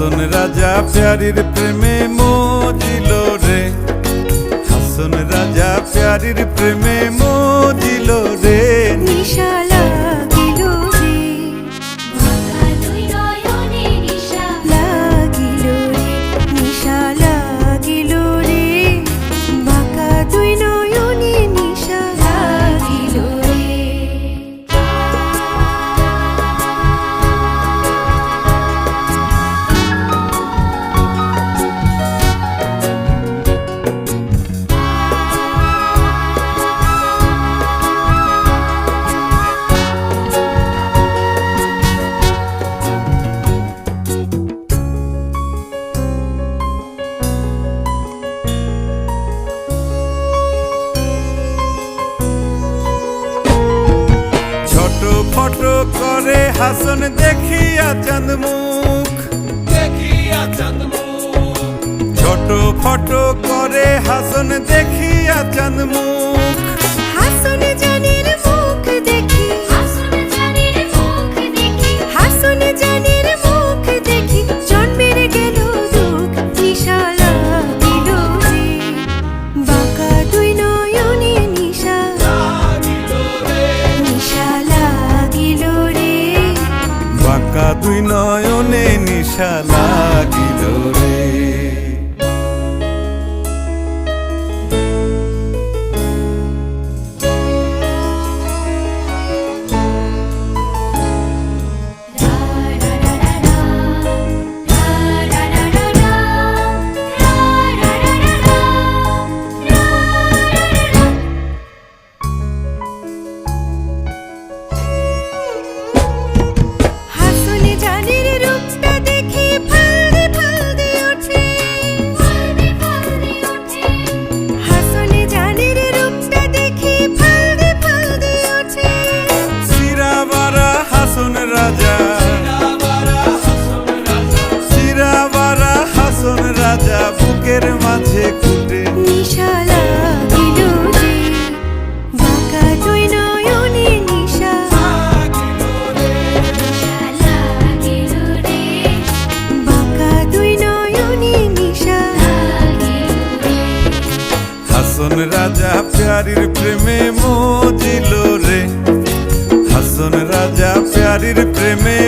হাসন রাজা প্যারির প্রেমে মজিল রে, হাসন রাজা প্যারির প্রেমে মজিল রে। নিশা লাগিল রে, বাঁকা দুই নয়নে নিশা লাগিল রে, নিশা লাগিল রে, বাঁকা দুই নয়নে নিশা লাগিল রে। ফটো করে হাসন দেখিয়া চাঁদ মুখ, ছোট ফটো করে হাসন দেখিয়া চাঁদ মুখ। হাসন জানের মুখ দেখি, হাসন জানের মুখ দেখি, হাসন জানের মুখ দেখি জন্মের গেল দুঃখ। নিশা লাগিল রে, বাঁকা দুই নয়নে নিশা লাগিল রে, নিশা লাগিল রে, বাঁকা দুই নয়নে নিশা লাগিল রে। হাসন জানের রূপটা দেখি ফালদি ফালদি ওঠে, ফালদি ফালদি ওঠে, হাসন জানের রূপটা দেখি ফালদি ফালদি ওঠে। সিরাবারা হাসন রাজা, সিরাবারা হাসন রাজা বুকের মাঝে খুঁটে। নিশা লাগিল রে, বাঁকা দুই নয়নে নিশা লাগিল রে, নিশা লাগিল রে, বাঁকা দুই নয়নে নিশা লাগিল রে। হাসন রাজা প্যারির প্রেমে মজিল রে, হাসন রাজা প্যারির প্রেমে